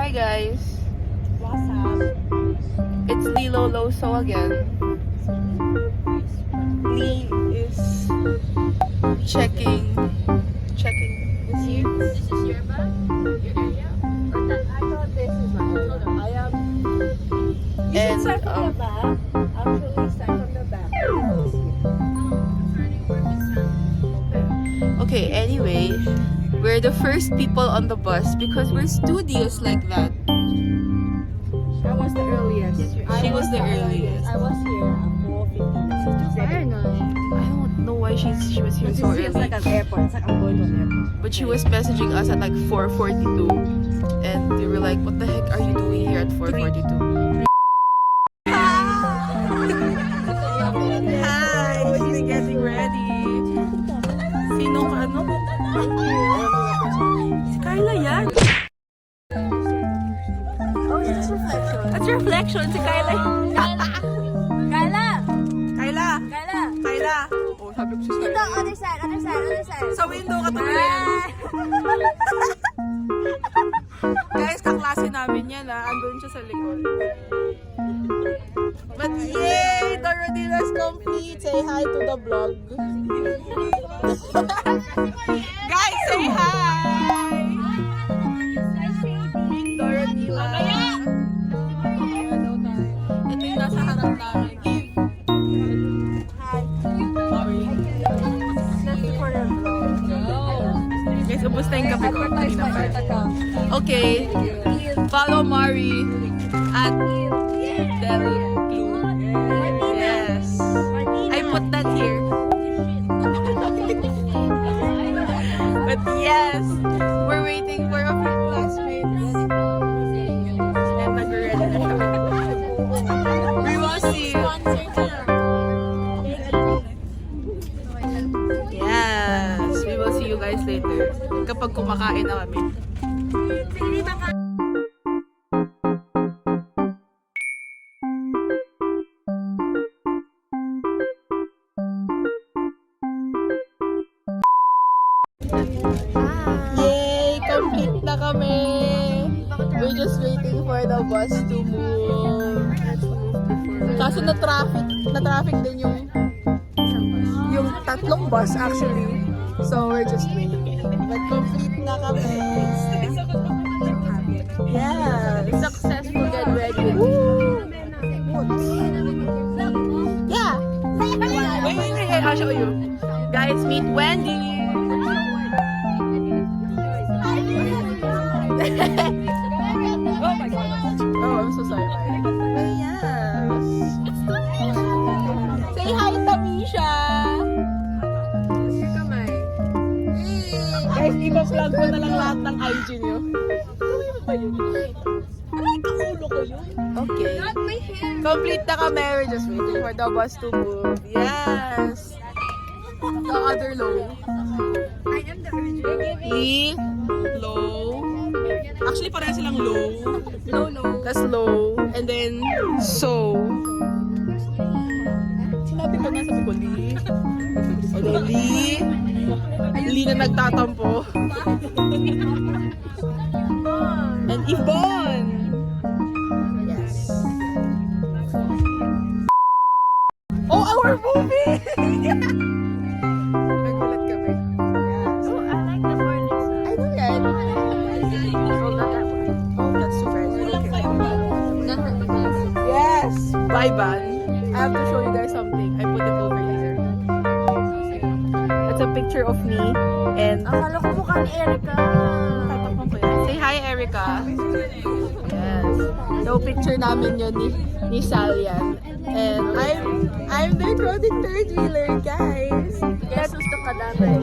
Hi guys, What's up? it's Lilo Loso again. Lee is checking. This is your bag? Your area? Or that? I thought this is my area. I am. You should And, start from the back. Actually, start from the back. Turning where this sound. Okay, anyway, we're the first people on the bus because we're studious like that. I was the earliest. She was the earliest. I was here at 4:50. I don't know why she was here so It's early. like an airport. It's like I'm going to an airport. But she was messaging us at like 4:42, and we were like, "What the heck are you doing here at 4:42?" Hi, she's getting ready. Sinong ano? Si Kyla yan. Oh, it's reflection. That's reflection. Si Kyla. Kyla! Kyla. Kyla! Kyla. Oh, sabi ko si Ito, Kyla. other side. Sa window ka tumingin. Guys, kaklase namin yan andun siya sa likod. But yay! The routine is complete. Say hi to the vlog. Guys, say hi! Meet Dorodila. Ito yung nasa harap namin. Hi. Sorry. Let's record our vlog. Guys, ubos na yung kape ko. Kanina pa. Okay. Follow Mari at Deli Clue. Yes. I put that here. But yes, we're waiting for a few classmates. And nag-ready na siya. We will see. Yes, we will see you guys later. Kapag kumakain na kami. Yay! Complete na kami! We're just waiting for the bus to move. Kaso na-traffic din yung tatlong bus actually. So we're just waiting. But complete na kami. Yes! Successful get ready. Woo! Yeah! Wait, I'll show you. Guys, meet Wendy! Oh my god. Oh, I'm so sorry. Yes. Say hi, Tamisha! Guys, ipa-vlog ko na lang lahat ng IG niyo. Okay. Complete na kami. We're just waiting for the bus to move. Yes. The other low. I am the original. Lee, low. Actually, parang silang low. Low. Tapos low. And then, so. Sinabi ko na, sabi ko, Lee. O then, Lee. Lee na nagtatampo. And Yvonne. Yes. Oh, our movie! Nagulat kami. Yes. Oh, I like the morning sun. I know, right? Oh, not that one. Oh, that's too bad. Okay. Not that one. Yes! Bye, Ban. I have to show you guys something. I put it over here. That's a picture of me and Akala ko mukha ni Erica. tatakpan ko yan. Say hi, Erica. Yes. So, picture namin yun ni Salian. And I'm their third wheeler, guys. Guess who's the cadaver?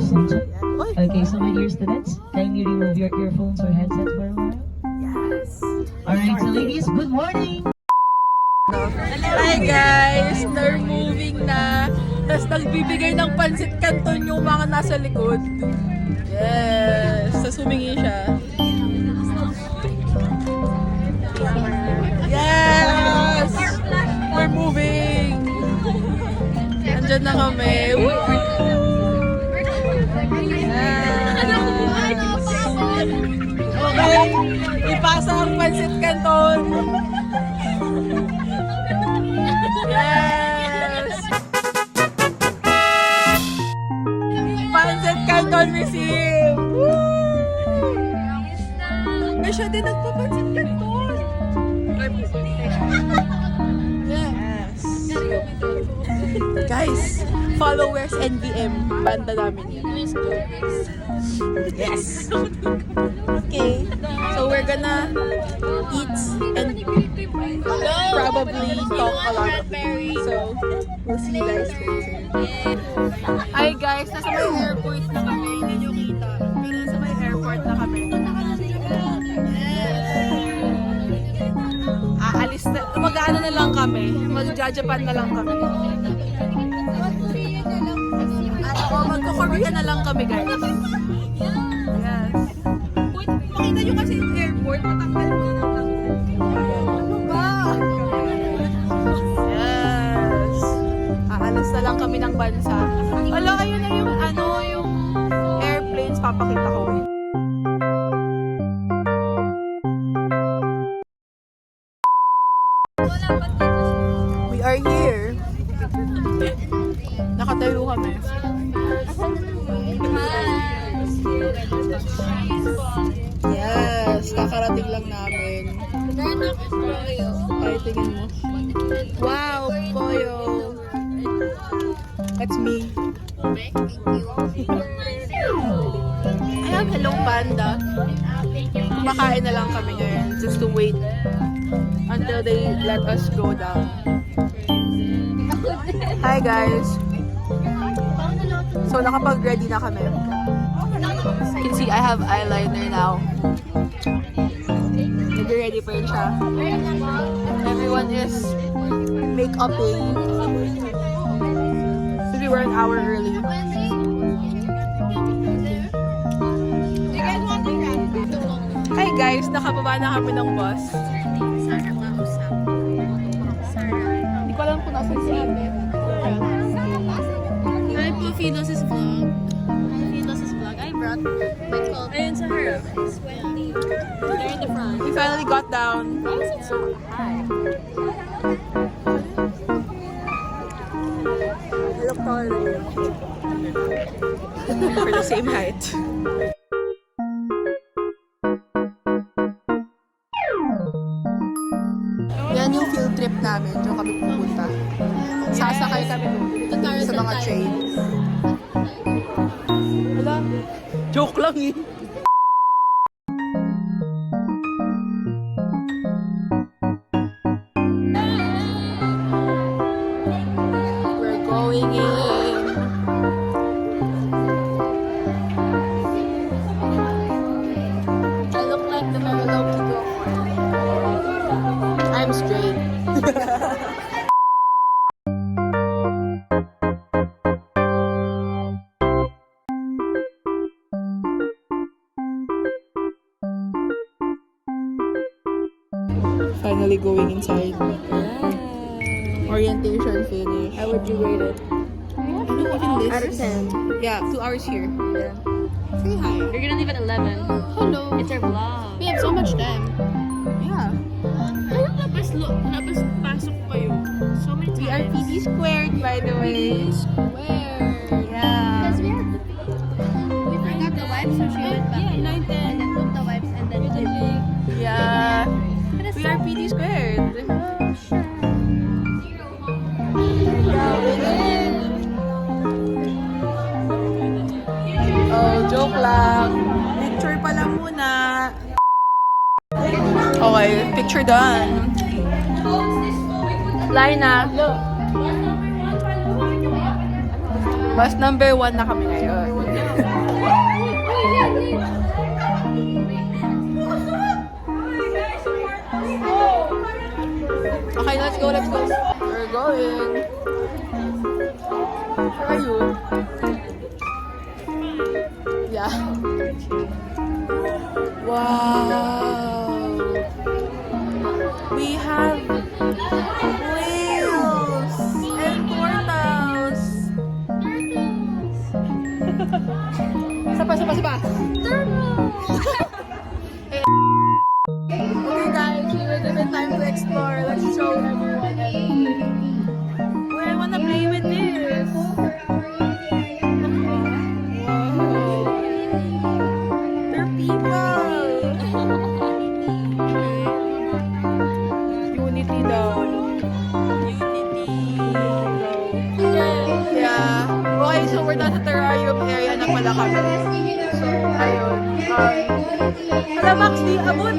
Oy. Okay, so my dear students, kindly remove your earphones or headsets for a while. Yes. Alright, so ladies, good morning! Hi guys! They're moving na. Tapos nagbibigay ng pansit canton yung mga nasa likod. Yes! Tapos humingi siya. Yes! We're moving! Nandyan na kami. Woo! Yes! Okay. Ipasa ang Pancit Canton. Yes! Pancit Canton received! Woo! May siya din nagpa-Pancit Canton. Yes. Guys, followers NVM. Banda namin yan. Yes. Okay. So we're gonna eat and probably talk a lot of it. So we'll see you guys later. Hi guys, nasa may airport na kami. Hindi nyo kita. Pero nasa may airport na kami. Aalis na. Mag-ano na lang kami. Mag-Japan na lang kami. Magko-Korea na lang kami guys. Yes. Pakita nyo kasi yung airport. Matanggal mo na lang. Ano ba? Yes. Aalis na lang kami ng bansa. Wala, ayun na yung yung airplanes. Papakita ko. We are here. Nakatayo kami. Yes, kakarating lang namin. Ay, tingin mo. Wow, Poyo. That's me. I have Hello Panda. Kumakain na lang kami ngayon just to wait until they let us go down. Hi guys. So nakapag-ready na kami. You can see I have eyeliner now. Nag-ready pa rin siya. Everyone is make-upping. So we were an hour early. Hi guys, nakababa na kami ng bus. Hindi ko alam kung nasan si Ate. Hi po, Philos' vlog. Philos' vlog. I brought my coat. Ayun sa harap. They're in the front. We finally got down. Why is it so high? I look taller than you. We're the same height. Yan yung field trip namin. Diyan kami pupunta. Sasakay kami sa mga train. Wala. Joke lang eh. We're going in. I look like the very low-key girlfriend. I'm straight. Finally going inside. Orientation finish. How would you rate it? I don't even this. Out of 10. Yeah, 2 hours here. Say hi. You're gonna leave at 11. Hello. It's our vlog. We have so much time. Yeah. Labas pasok kayo. So many times. We are PD squared, by the way. Square. Yeah. We forgot the wipes, so she went back. Yeah, 9, 10. And then took the wipes and then Yeah. We are PD squared. Oh, joke lang. Picture pa lang muna. Okay, picture done. Line na. Bus number 1 na kami ngayon. Okay, let's go, let's go. We're going. Where are you? Yeah. Wow. We have whales and tortoise. Sapa. explore. Let's show everyone everything. Wait, I wanna play with this. Wow. They're people. Unity daw. Unity. Yeah. Okay, so we're done sa terrarium area na pala kami. So, ayun. Hala, Max, di abot.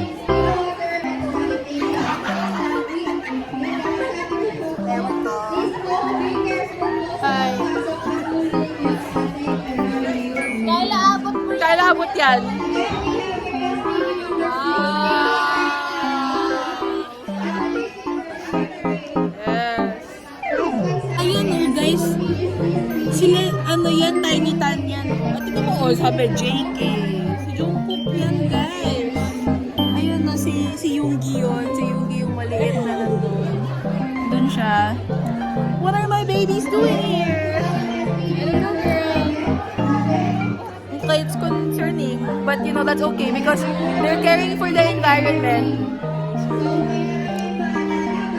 Hi. Kaya abot yan. Yes. Ayun guys. Sila, ano yan, Tiny Tan yan. At ito mo, sabi, JK. Si Jungkook yan, guys. Ayun no, si Yoongi yun. Si Yoongi yung maliit na nandun. Doon siya. What are my babies doing here? I don't know, girl. Okay, it's concerning. But you know, that's okay because they're caring for the environment.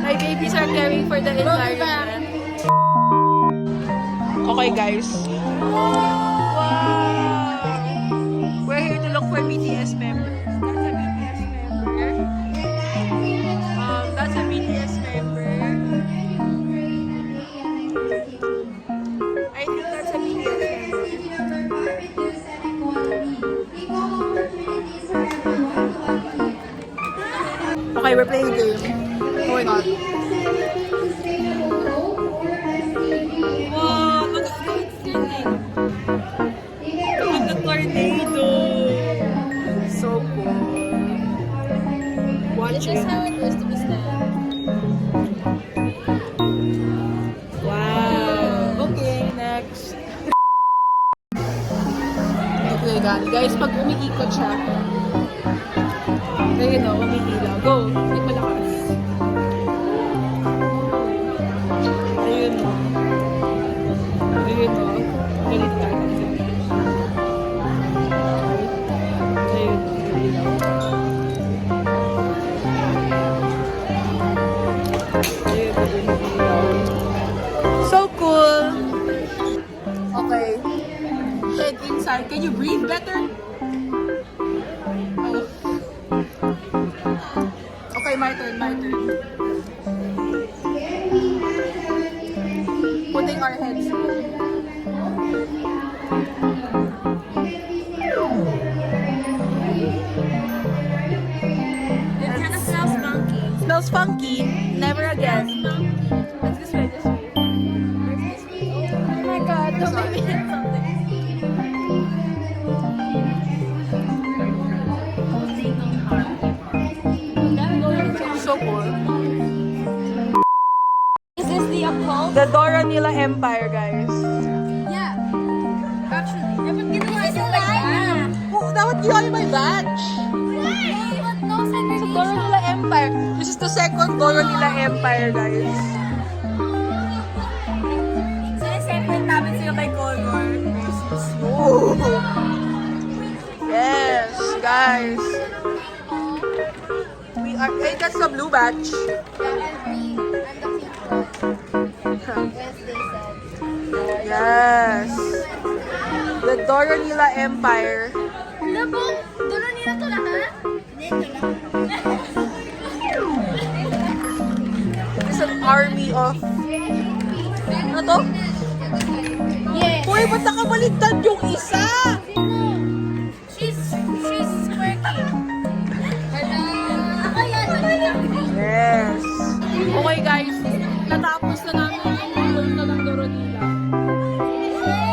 My babies are caring for the environment. Okay, guys. Wow! We're here to look for BTS members. That's a BTS member. I think that's a BTS member. Okay, we're playing a game. No, we're not. Wow, look at the tornado. So cool. Watch This is it. how it was to be stand. Wow. Okay, next. Okay, guys, pag umiikot siya, ayun o, umiilaw. Go! Hindi malakas. Ayun o. Ayun o. Galit tayo. Ayun o. Ayun o. Umiilaw. So cool! Okay. Head inside. Can you breathe better? Oh. Okay, my turn. Putting our heads. It kind of smells funky. Smells funky. Never again. Let's this way. Oh my god, don't make me hit something. So cool. Is this the occult? The Dora Nila Empire, guys. Yeah. Actually, dapat ginawa niyo like that. Oh, dapat ginawa yung may badge. What no segregation? Dora Nila Empire. This is the second Dora Nila Empire, guys. Sineseparate namin sila by color. Ooh. Yes, guys. We are. Hey, that's the blue badge. Yes. The Dora Nila Empire. Labong, dulo nila to lahat? Hindi, ito lang. It's an army of... Ano to? Yes. Hoy, ba't nakabaligtad yung isa? She's quirky. Hello. Ako yan. Yes. Okay, guys. Natapos na namin yung world na ng Dora Nila. Sir,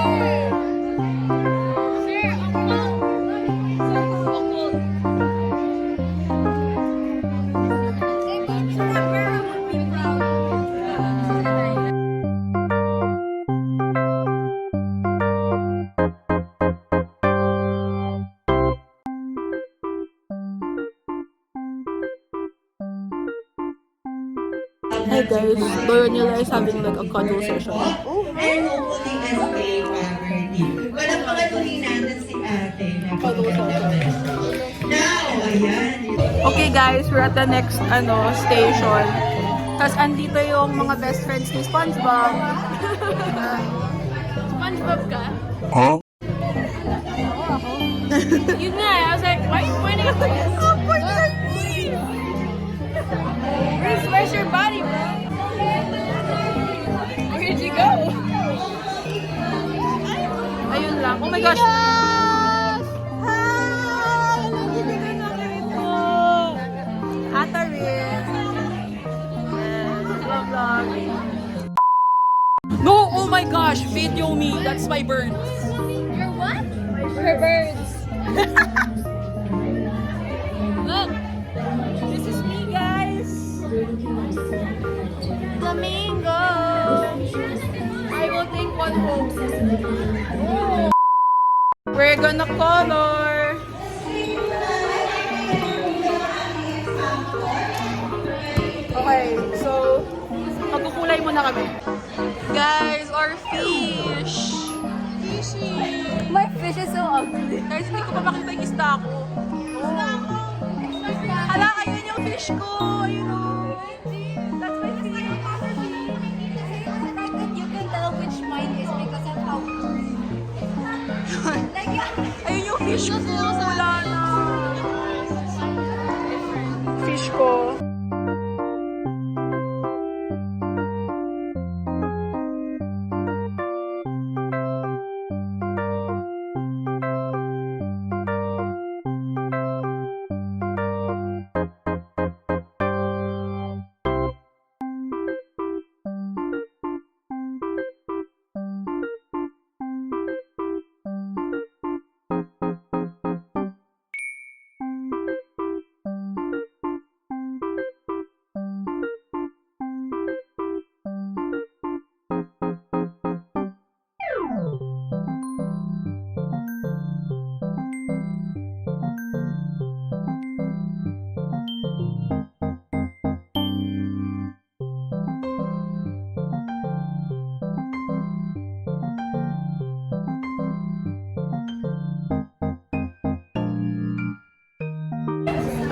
Hi guys, Dora Nila is having like a cuddle session. And hopefully as a property. Walang pagkatulinan na si ate. Cuddle session. Now, Okay guys, we're at the next station. Tapos andito yung mga best friends ni SpongeBob. SpongeBob ka? Yun nga, I was like, why are you pointing at this? Where's your body, bro? Where'd you go? Ayun lang. Oh my gosh! Ata rin. Yes. Vlog. No! Oh my gosh! Video me! That's my burn. Your what? Your birds. Look! This is me, guys! Flamingo. I will take one home. We're gonna color. Okay, so magkukulay muna kami. Guys, our fish. My fish is so ugly. Guys, hindi ko pa makita yung isda ko. Hala, ayun yung fish ko. Ayun o. That's my fish. You can tell which mine is because of how. Ayun yung fish ko. Wala na. Fish ko.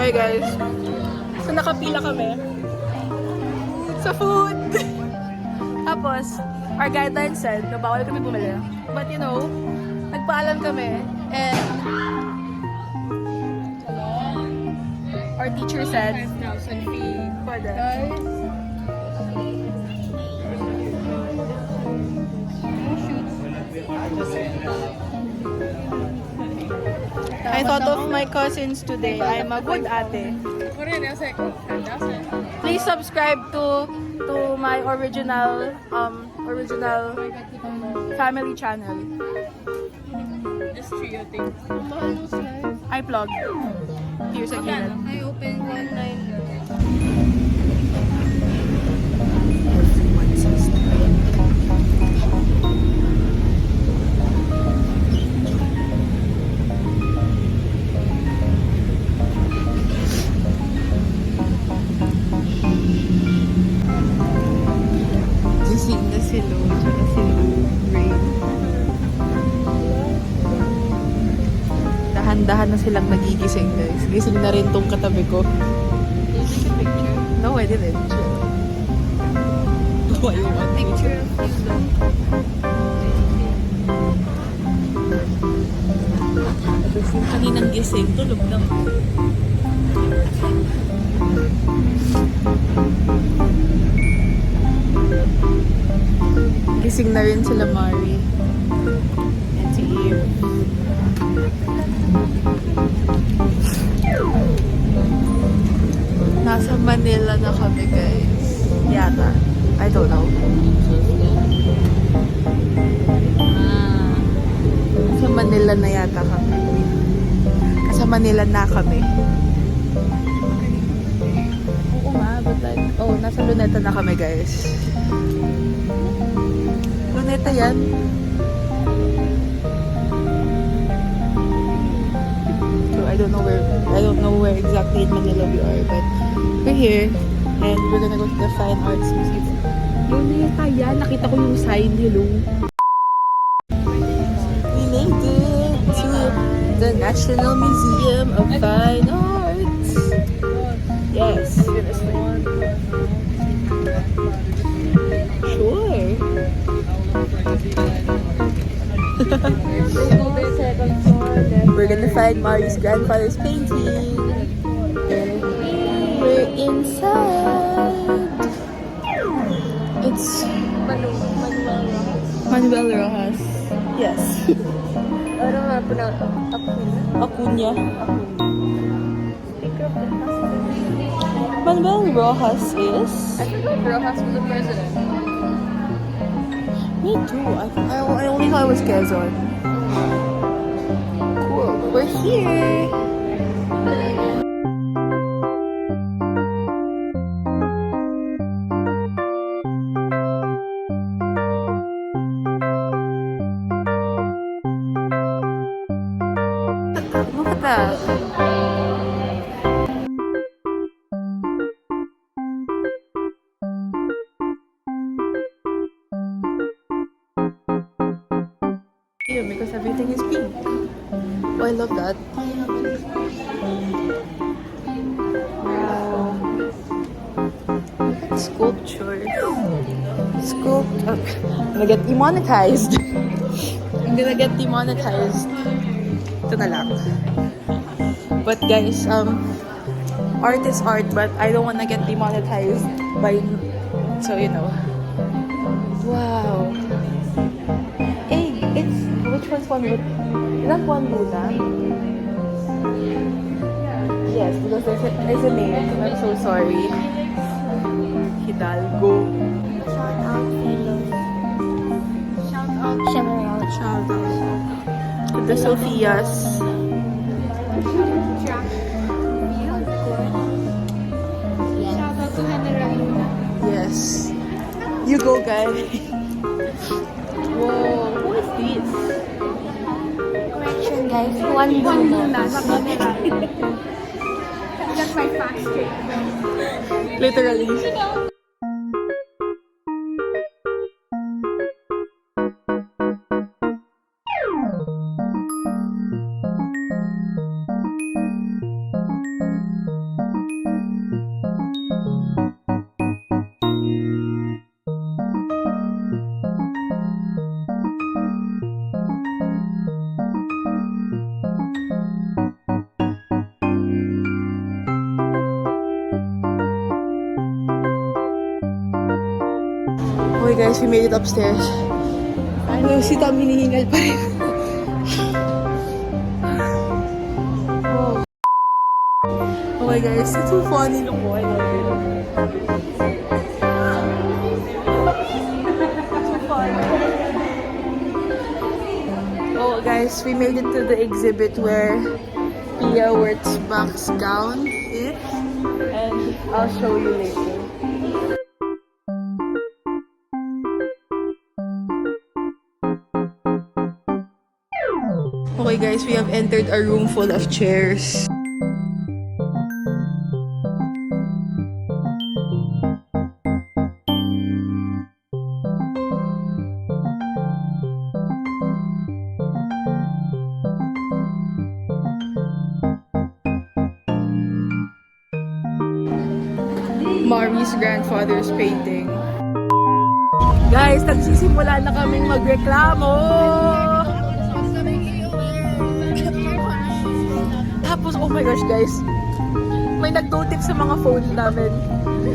Hi guys. So nakapila kami sa food. Tapos, our guideline said na bawal kami bumili. But you know, nagpaalam kami and our teacher said, pwede. I thought of my cousins today. I'm a good ate. Please subscribe to my original family channel. Just trio things. I vlog. Here's a gilid. I opened 190. Gising na si Lo, tsaka si Ray. Dahan-dahan na silang nagigising, guys. Gising na rin tong katabi ko. Did you take a picture? No, I didn't. Why you want Picture of you. Tapos yung kaninang gising, tulog lang. Gising na rin sila Mari. And si Eve. Nasa Manila na kami, guys. Yata. I don't know. Sa Manila na yata kami. Sa Manila na kami. Oo nga, but like, nasa Luneta na kami, guys. Luneta yan. So I don't know where exactly in Manila we are, but we're here and we're gonna go to the Fine Arts Museum. Luneta yan, nakita ko yung sign, hello. We made it to the National Museum of Fine Arts. Yes. Sure. We're gonna find Mari's grandfather's painting. We're inside. It's Manuel Rojas. Yes. Ano nga po na Acuna. Manuel Rojas is? I forgot Rojas was the president. Me too. I only thought it was Quezon. Cool. We're here. Look at that. Because everything is pink. Oh, I love that. Wow. Look at sculpture. I'm gonna get demonetized. I'm gonna get demonetized. Ito na lang. But guys, art is art, but I don't wanna get demonetized by, so you know. Wow. Which one's one with? Is that one Luna? Yes, because there's a name. I'm so sorry. Hidalgo. Shout out, fellows. Shout out. The Sophias. Shout out to General Luna. Yes. You go, guys. Whoa, who is this? Correction, guys. One Luna. That's my fact straight. Literally. Okay guys, we made it upstairs. Ano, si Tam hinihingal pa rin. Oh. Okay guys, it's so funny. Look, I love it. So funny. Oh guys, we made it to the exhibit where Pia Wurtzbach's gown is. And I'll show you later. Okay guys, we have entered a room full of chairs. Mari's grandfather's painting. Guys, nagsisimula na kaming magreklamo! Tapos, oh my gosh guys, may nag-go-tip sa mga phones namin.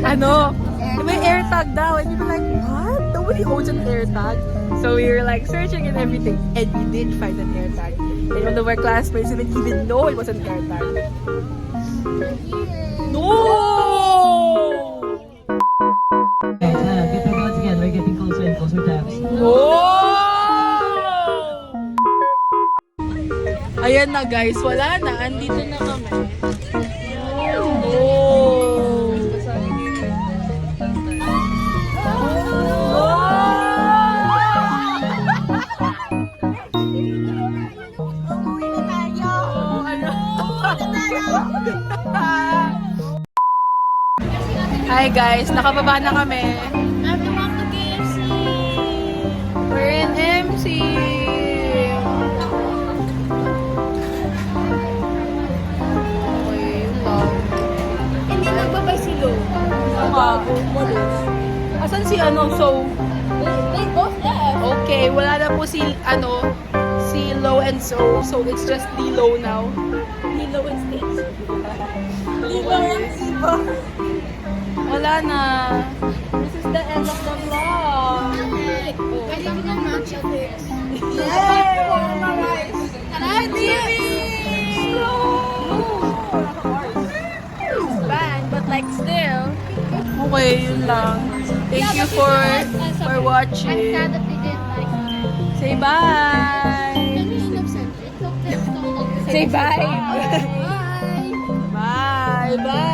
Ano? May AirTag daw. And we were like, what? Nobody owns an AirTag. So we were like searching and everything. And we did find an AirTag. And one of our classmates didn't even know it was an AirTag. No! Guys, get back once again. We're getting closer and closer tabs. No! Ayan na guys, wala na. Andito na kami. Oh! Hi guys, nakababa na kami. Welcome to KFC. We're in MC. bago umalis. Asan si So? They both left. Okay, wala na po si si Lo and So. So it's just Lilo now. Lilo and Stitch. Lilo and Eva. Wala na. This is the end of the vlog. Pwede ko na match up it. Yay! Hi, baby! Bang, but like still. Okay, yun lang. Thank you for watching. I'm sad that they didn't like it. Say bye. Say bye. Bye. Bye.